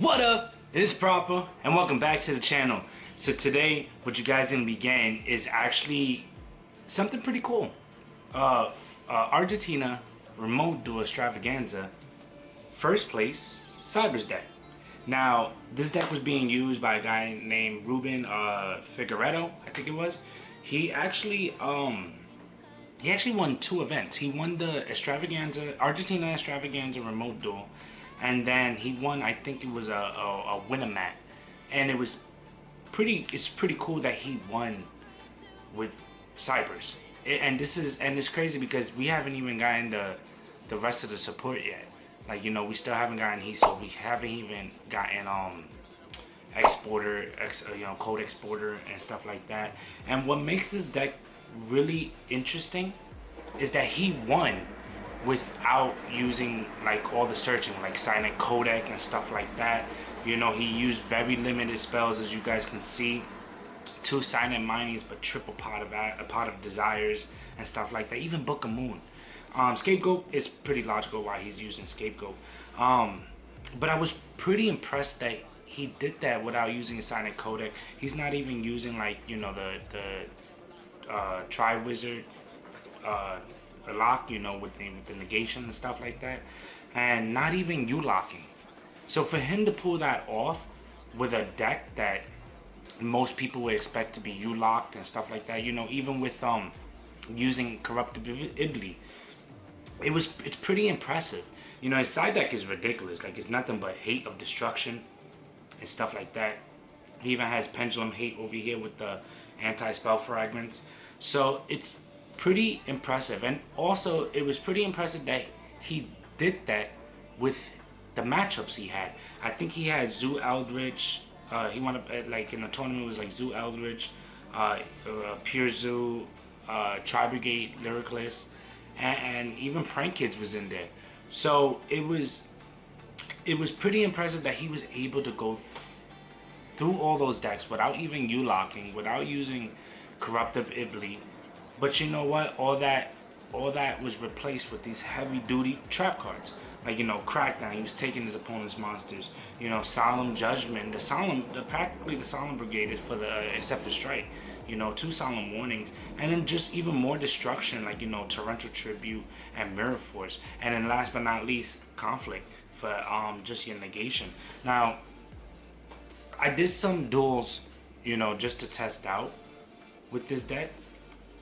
What up? It's Proper and welcome back to the channel. So today what you guys gonna be getting is actually something pretty cool. Argentina Remote Duel Extravaganza first place Cyberse deck. Now this deck was being used by a guy named Ruben Figueredo, I think it was. He actually won two events. He won the Argentina Extravaganza Remote Duel, and then he won, I think it was a winner mat, and it's pretty cool that he won with Cyberse. And it's crazy because we haven't even gotten the rest of the support yet. Like, you know, we still haven't gotten so we haven't even gotten code exporter and stuff like that. And what makes this deck really interesting is that he won without using like all the searching, like Cynet Codec and stuff like that. You know, he used very limited spells, as you guys can see. 2 Cynet minings, but triple pot of desires and stuff like that. Even Book of Moon. Scapegoat is pretty logical why he's using Scapegoat. But I was pretty impressed that he did that without using a Cynet Codec. He's not even using, like, you know, the Tri-Wizard lock, you know, with the negation and stuff like that, and not even U-locking. So for him to pull that off with a deck that most people would expect to be U-locked and stuff like that, you know, even with using Corruptibility, it's pretty impressive. You know, his side deck is ridiculous. Like, it's nothing but Hate of Destruction and stuff like that. He even has Pendulum Hate over here with the anti-spell fragments. So it's pretty impressive. And also it was pretty impressive that he did that with the matchups he had. I think he had Zoo Eldritch. He wound up like in the tournament, it was like Zoo Eldritch, Pure Zoo, Tri-Brigade Lyricless, and even Prank Kids was in there. So it was pretty impressive that he was able to go through all those decks without even U-locking, without using Corruptive Ibly. But you know what? All that was replaced with these heavy-duty trap cards. Like, you know, Crackdown, he was taking his opponent's monsters. You know, Solemn Judgment, practically the Solemn Brigade is for except for Strike. You know, 2 Solemn Warnings, and then just even more destruction, like, you know, Torrential Tribute and Mirror Force, and then last but not least, Conflict for just your negation. Now, I did some duels, you know, just to test out with this deck,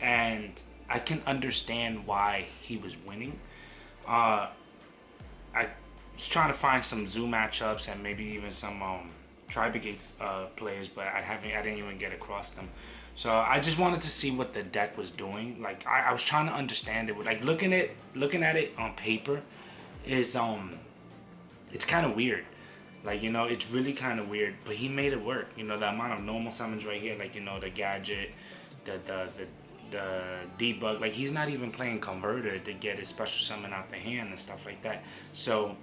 and I can understand why he was winning. I was trying to find some Zoo matchups and maybe even some Tri-Brigade players, but I didn't even get across them. So I just wanted to see what the deck was doing. Like, I was trying to understand it. Like, looking at it on paper is it's kind of weird. Like, you know, it's really kind of weird, but he made it work. You know, the amount of normal summons right here, like, you know, the gadget, the debug, like, he's not even playing Converter to get his special summon out the hand and stuff like that. So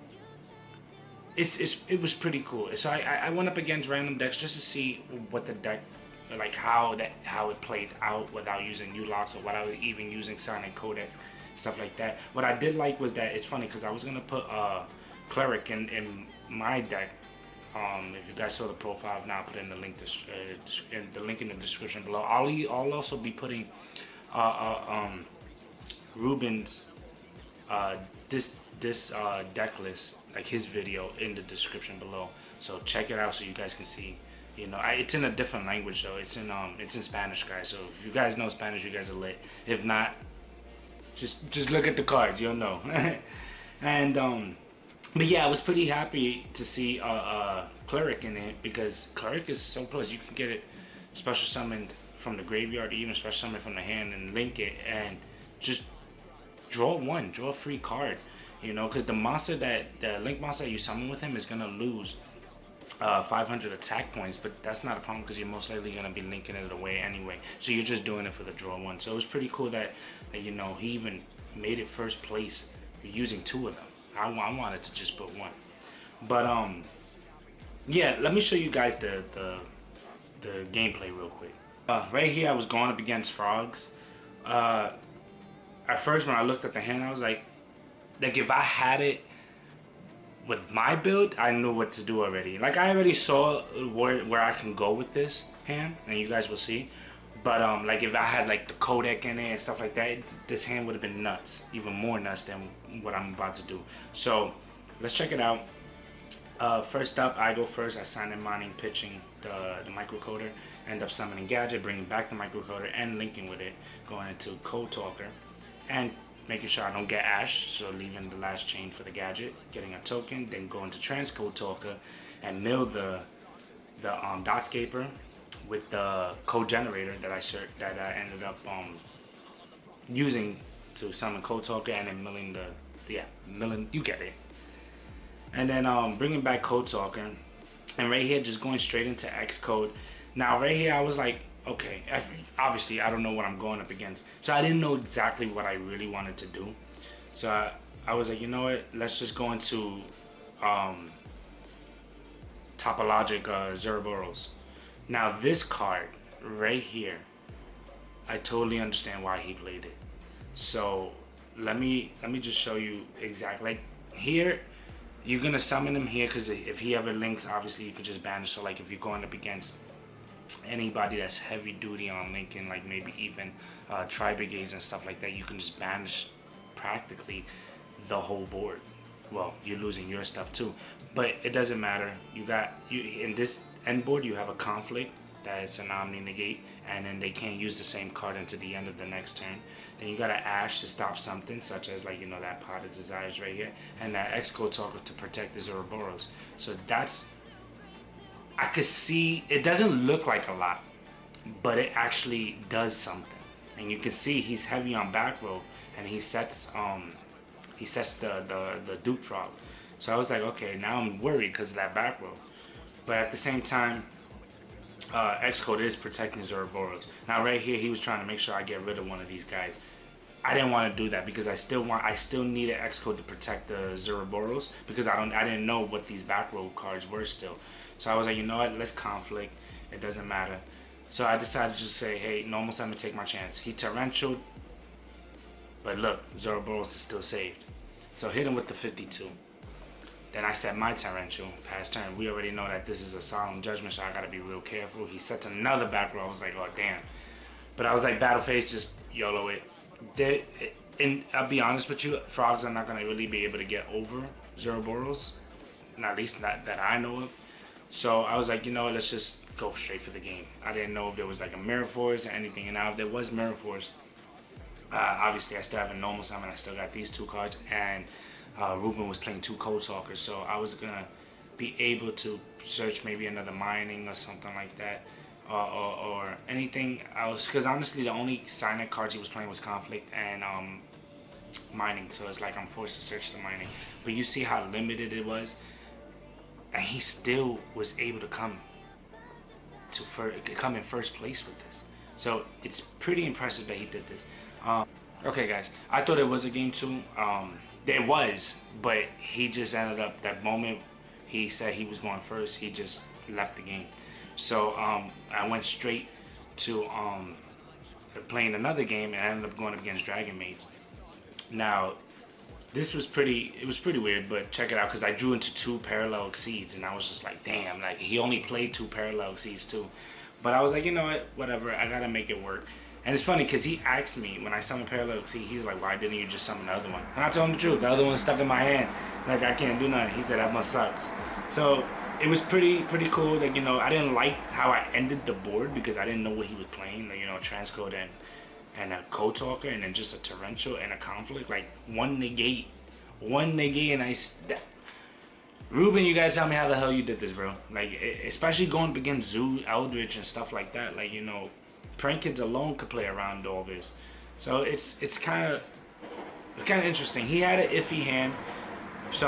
it was pretty cool. So I went up against random decks just to see what the deck, like, how it played out without using U-locks or without even using Cynet Codec, stuff like that. What I did like was that it's funny because I was gonna put Cleric in my deck. If you guys saw the profile, now I'll put in the link in the description below. I'll also be putting Ruben's this deck list, like his video, in the description below. So check it out so you guys can see. You know, it's in a different language though. It's in Spanish, guys. So if you guys know Spanish, you guys are lit. If not, just look at the cards, you'll know. And but yeah, I was pretty happy to see Cleric in it, because Cleric is so plus. You can get it special summoned from the graveyard, or even special summoned from the hand, and link it and just draw a free card. You know, because the link monster that you summon with him is gonna lose 500 attack points, but that's not a problem because you're most likely gonna be linking it away anyway. So you're just doing it for the draw 1. So it was pretty cool that you know, he even made it first place using 2 of them. I wanted to just put 1, but yeah, let me show you guys the gameplay real quick. Right here I was going up against Frogs. At first when I looked at the hand, I was like if I had it with my build, I knew what to do already. Like I already saw where I can go with this hand, and you guys will see. But like if I had like the codec in it and stuff like that, this hand would have been nuts, even more nuts than what I'm about to do. So let's check it out. First up, I go first. I sign in mining, pitching the microcoder, end up summoning gadget, bringing back the microcoder and linking with it, going into code talker, and making sure I don't get ash, so leaving the last chain for the gadget, getting a token, then going to transcode talker and mill the dotscaper with the code generator that I ended up using to summon code talker, and then milling milling, you get it. And then bringing back code talker, and right here just going straight into Xcode. Now right here I was like, okay, obviously I don't know what I'm going up against, so I didn't know exactly what I really wanted to do. So I was like, you know what, let's just go into topologic Zerberus. Now this card right here, I totally understand why he played it. So let me just show you exactly. Like here, you're gonna summon him here because if he ever links, obviously you could just banish. So like if you're going up against anybody that's heavy duty on linking, like maybe even tri-brigades and stuff like that, you can just banish practically the whole board. Well, you're losing your stuff too, but it doesn't matter. You in this end board, you have a conflict that is an omni negate, and then they can't use the same card until the end of the next turn. Then you got an ash to stop something, such as like, you know, that pot of desires right here, and that Xcode talker to protect the Zoroboros. So that's, I could see, it doesn't look like a lot, but it actually does something. And you can see he's heavy on back row, and he sets the Duke Frog. So I was like, okay, now I'm worried because of that back row. But at the same time, Xcode is protecting Zoroboros. Now right here, he was trying to make sure I get rid of one of these guys. I didn't want to do that because I still needed Xcode to protect the Zoroboros, because I didn't know what these back row cards were still. So I was like, you know what, let's conflict. It doesn't matter. So I decided to just say, hey, normal summon, take my chance. He torrential, but look, Zoroboros is still saved. So hit him with the 52. Then I set my torrential, past turn. We already know that this is a solemn judgment, so I gotta be real careful. He sets another back row. I was like, oh damn. But I was like, battle phase, just YOLO it. And I'll be honest with you, frogs are not gonna really be able to get over Zoroboros, at least not that I know of. So I was like, you know, let's just go straight for the game. I didn't know if there was like a Mirror Force or anything, and now if there was Mirror Force, obviously I still have a normal summon. I still got these two cards, and Ruben was playing two Code Talkers, so I was gonna be able to search maybe another mining or something like that, or anything else. Because honestly, the only Cynet cards he was playing was Conflict and mining, so it's like I'm forced to search the mining. But you see how limited it was, and he still was able to come in first place with this. So it's pretty impressive that he did this. Okay guys, I thought it was a game 2. It was, but he just ended up, that moment he said he was going first, he just left the game. So I went straight to playing another game, and I ended up going up against Dragon Maids. Now this was pretty weird, but check it out, because I drew into 2 parallel exceeds, and I was just like, damn, like he only played 2 parallel exceeds too. But I was like, you know what, whatever, I gotta make it work. And it's funny because he asked me when I summoned Parallel Exceed, he's like, why didn't you just summon the other one? And I told him the truth, the other one's stuck in my hand, like I can't do nothing. He said that must sucks. So it was pretty cool. Like, you know, I didn't like how I ended the board because I didn't know what he was playing. Like, you know, transcode and a Code Talker, and then just a torrential and a conflict. Like one negate, and Ruben, you gotta tell me how the hell you did this, bro. Like, especially going against Zoo, Eldritch, and stuff like that. Like, you know, Prank Kids alone could play around all this. So it's kind of interesting. He had an iffy hand, so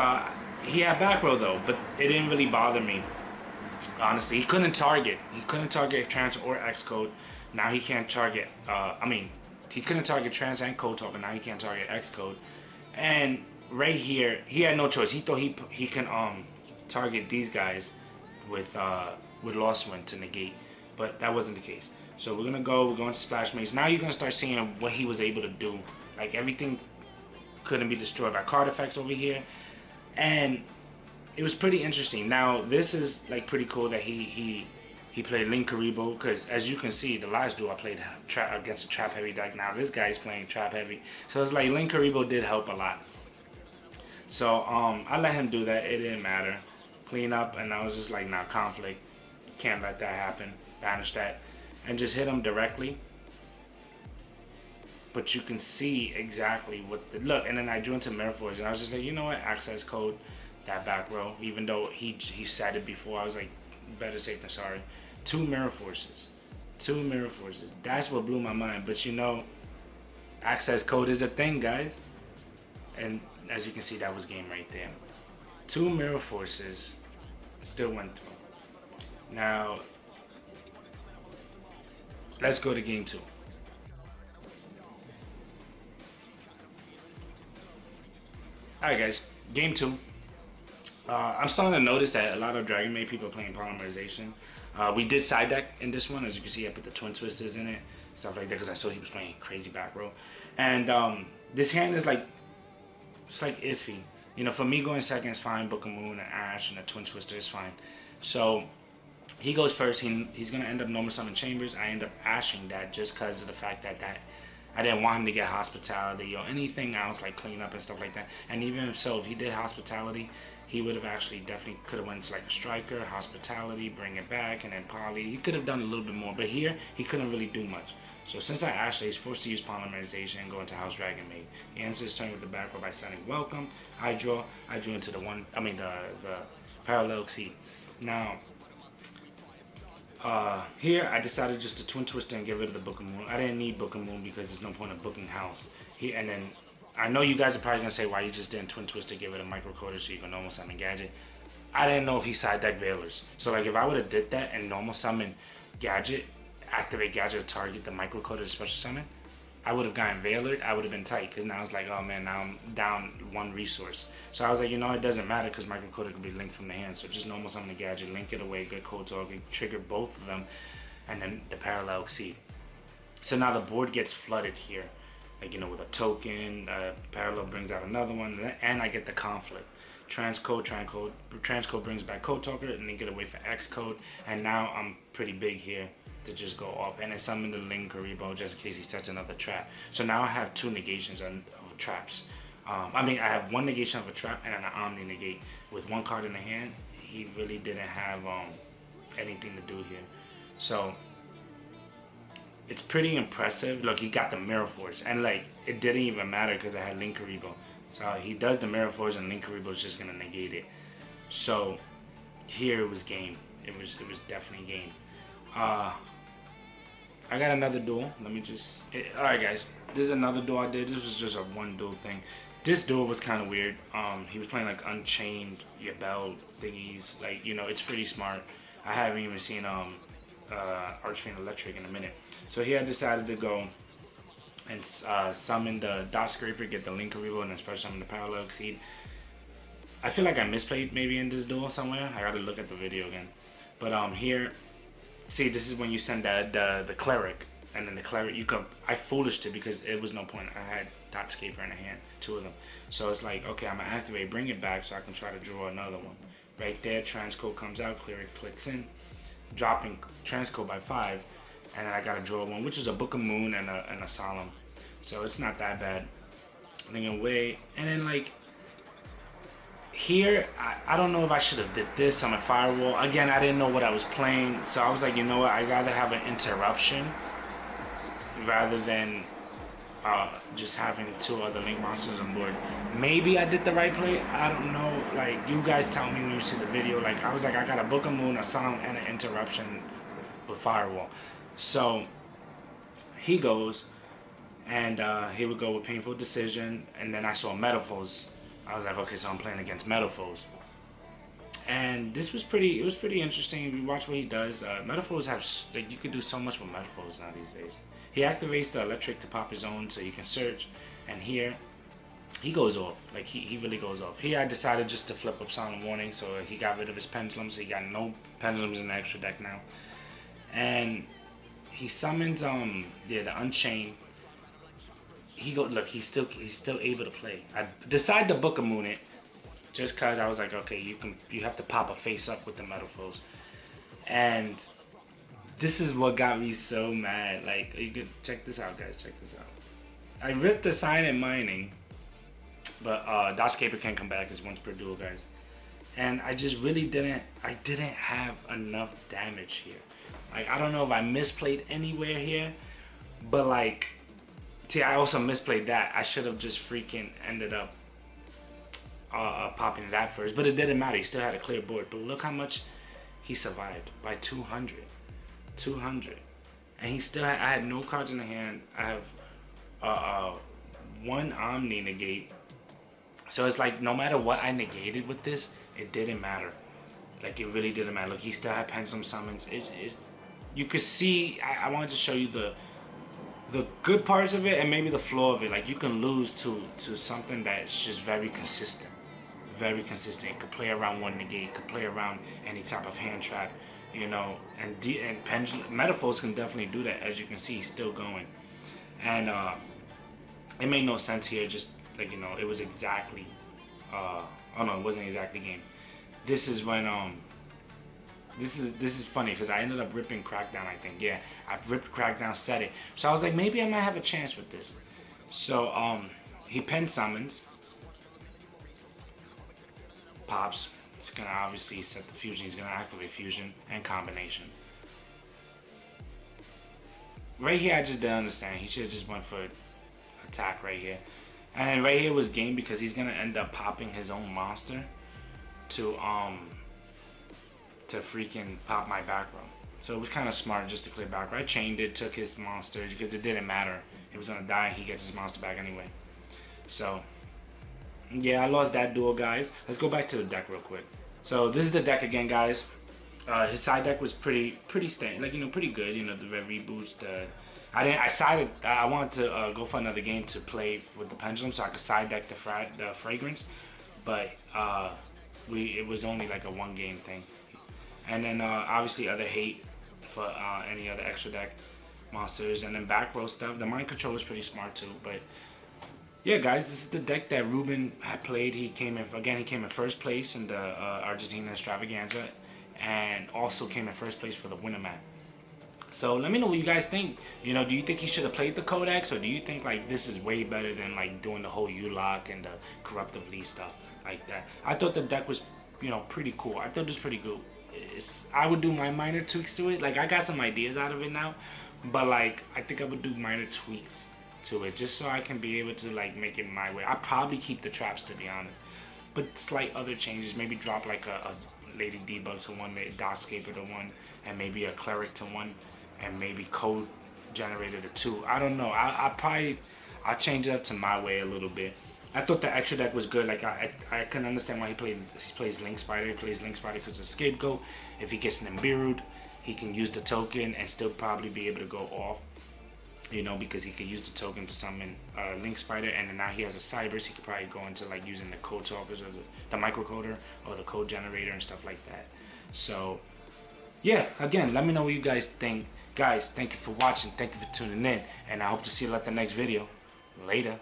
he had back row though, but it didn't really bother me. Honestly, he couldn't target trans or Xcode. Now he can't target. He couldn't target trans and Code Talk, but now he can't target Xcode. And right here, he had no choice. He thought he can target these guys with Lost Wind to negate, but that wasn't the case. So we're going to Splash Mage. Now you're gonna start seeing what he was able to do. Like, everything couldn't be destroyed by card effects over here, and it was pretty interesting. Now this is like pretty cool that he played Link Karibo, because as you can see, the last duel I played against a trap heavy deck. Now this guy's playing trap heavy, so it's like Link Karibo did help a lot. So I let him do that. It didn't matter. Clean up, and I was just like, nah, conflict. Can't let that happen. Banish that, and just hit him directly. But you can see exactly what the look. And then I drew into Mirror Force, and I was just like, you know what? Access code that back row. Even though he said it before, I was like, better safe than sorry. 2 Mirror Forces. 2 Mirror Forces. That's what blew my mind. But you know, access code is a thing, guys. And as you can see, that was game right there. 2 Mirror Forces still went through. Now, let's go to game 2. Alright guys, game 2. I'm starting to notice that a lot of Dragon Maid people are playing polymerization. We did side deck in this one. As you can see, I put the twin twisters in it, stuff like that, because I saw he was playing crazy back row. And this hand is like, it's like iffy. You know, for me going second is fine. Book of Moon and Ash and a twin twister is fine. So he goes first. He's gonna end up normal summon Chambers. I end up ashing that just because of the fact that I didn't want him to get hospitality or anything else like cleanup and stuff like that. And even if so, if he did hospitality, he would have actually definitely could have went to like a striker, hospitality, bring it back, and then poly. He could have done a little bit more, but here he couldn't really do much. So since I ashed, he's forced to use polymerization and go into House Dragon Maid. He ends his turn with the back row by sending Welcome. I drew into the parallel exceed. Now, here I decided just to twin twist and get rid of the Book of Moon. I didn't need Book of Moon because there's no point of booking House. And then I know you guys are probably gonna say why you just didn't twin twist to get rid of microcoder so you can normal summon Gadget. I didn't know if he side deck Veilers. So like if I would have did that and normal summon Gadget, activate Gadget to target the microcoder to special summon, I would have gotten Veilered. I would have been tight because now it's like, oh man, now I'm down 1 resource. So I was like, you know, it doesn't matter because microcoder can be linked from the hand. So just normal summon the Gadget, link it away, good code talking, trigger both of them, and then the parallel exceed. So now the board gets flooded here. Like, you know, with a token, parallel brings out another one, and I get the conflict. Transcode brings back code talker, and then get away for X code, and now I'm pretty big here to just go off, and then summon the Link Karibo just in case he sets another trap. So now I have 2 negations of traps. I mean, I have 1 negation of a trap and an Omni negate. With 1 card in the hand, he really didn't have anything to do here. So it's pretty impressive. Look, he got the Mirror Force, and like it didn't even matter because I had Link Karibo. So he does the Mirror Force, and Link Karibo is just gonna negate it. So here it was game. It was definitely game. I got another duel. Let me just. Alright, guys. This is another duel I did. This was just a 1 duel thing. This duel was kind of weird. He was playing like Unchained, Yabel thingies. Like, you know, it's pretty smart. I haven't even seen Archfiend Electric in a minute. So here I decided to go and summon the Dot Scraper, get the Link Karibo, and then special summon the Parallel Exceed. I feel like I misplayed maybe in this duel somewhere. I gotta look at the video again. But here, see, this is when you send the Cleric, and then the Cleric, I foolished it because it was no point. I had Dot Scaper in the hand, 2 of them. So it's like, okay, I'm gonna activate, bring it back so I can try to draw another one. Right there, Transcode comes out, Cleric clicks in, dropping Transcode by 5, and then I gotta draw 1, which is a Book of Moon and a Solemn. So it's not that bad. Then away, and then like, here, I don't know if I should have did this. I'm a firewall. Again, I didn't know what I was playing. So I was like, you know what? I gotta have an interruption rather than just having 2 other Link monsters on board. Maybe I did the right play. I don't know. Like, you guys tell me when you see the video. Like, I was like, I got a Book of Moon, a Solemn, and an interruption with firewall. So he goes, and he would go with Painful Decision, and then I saw Metaphors. I was like, okay, so I'm playing against Metaphors. And this was pretty, it was pretty interesting. If you watch what he does, Metaphors have, like, you could do so much with Metaphors now these days. He activates the Electric to pop his own so you can search. And here, he goes off. Like, he really goes off. Here, I decided just to flip up Silent Warning, so he got rid of his Pendulums. He got no Pendulums in the extra deck now. And he summons, the Unchained. Look, he's still able to play. I decide to Book of Moon it, just cause I was like, okay, you have to pop a face up with the metal foes. And this is what got me so mad. Like, you could check this out, guys. Check this out. I ripped the Cynet mining, but Doscaper can't come back as once per duel, guys. And I just really didn't have enough damage here. Like, I don't know if I misplayed anywhere here, but like, see, I also misplayed that. I should have just freaking ended up popping that first, but it didn't matter. He still had a clear board. But look how much he survived, by 200. And he still had, I had no cards in the hand. I have one Omni negate. So it's like, no matter what I negated with this, it didn't matter. Like, it really didn't matter. Look, he still had pendulum summons. You could see, I wanted to show you the good parts of it and maybe the flaw of it. Like, you can lose to something that's just very consistent. Very consistent. It could play around one negate, it could play around any type of hand trap, you know, and pendulum metaphors can definitely do that. As you can see, he's still going. And it made no sense here, just like, you know, it was exactly oh no, it wasn't exactly game. This is when this is funny because I ended up ripping Crackdown, I think. Yeah, I ripped Crackdown, set it. So I was like, maybe I might have a chance with this. So he pen summons, pops. It's gonna obviously set the fusion. He's gonna activate fusion and combination. Right here, I just didn't understand. He should have just went for attack right here. And then right here was game because he's gonna end up popping his own monster to freaking pop my back row. So it was kind of smart just to clear back row. I chained it, took his monster because it didn't matter. He was gonna die. He gets his monster back anyway. So yeah, I lost that duel, guys. Let's go back to the deck real quick. So this is the deck again, guys. His side deck was pretty standard, like, you know, pretty good. You know, the red reboots. I wanted to go for another game to play with the pendulum so I could side deck the fragrance, but it was only like a one game thing. And then obviously other hate for any other extra deck monsters, and then back row stuff. The mind control was pretty smart too, but yeah, guys, this is the deck that Ruben had played. He came in first place in the Argentina Extravaganza, and also came in first place for the winner map. So let me know what you guys think. You know, do you think he should have played the Codex, or do you think like this is way better than like doing the whole U-lock and the corruptively stuff like that? I thought the deck was, you know, pretty cool. I thought it was pretty good. I would do my minor tweaks to it. Like, I got some ideas out of it now, but like, I think I would do minor tweaks to it just so I can be able to like make it my way. I'll probably keep the traps, to be honest, but slight other changes. Maybe drop like a Lady Debug to one, maybe Dotscaper to one, and maybe a Cleric to one, and maybe Code Generator to two. I don't know. I'll change it up to my way a little bit. I thought the extra deck was good. Like, I couldn't understand why he plays Link Spider. He plays Link Spider because of Scapegoat. If he gets Nimbirud, he can use the token and still probably be able to go off. You know, because he could use the token to summon Link Spider, and then now he has a Cyberse. He could probably go into like using the code talkers or the microcoder or the code generator and stuff like that. So yeah, again, let me know what you guys think. Guys, thank you for watching. Thank you for tuning in, and I hope to see you at the next video. Later.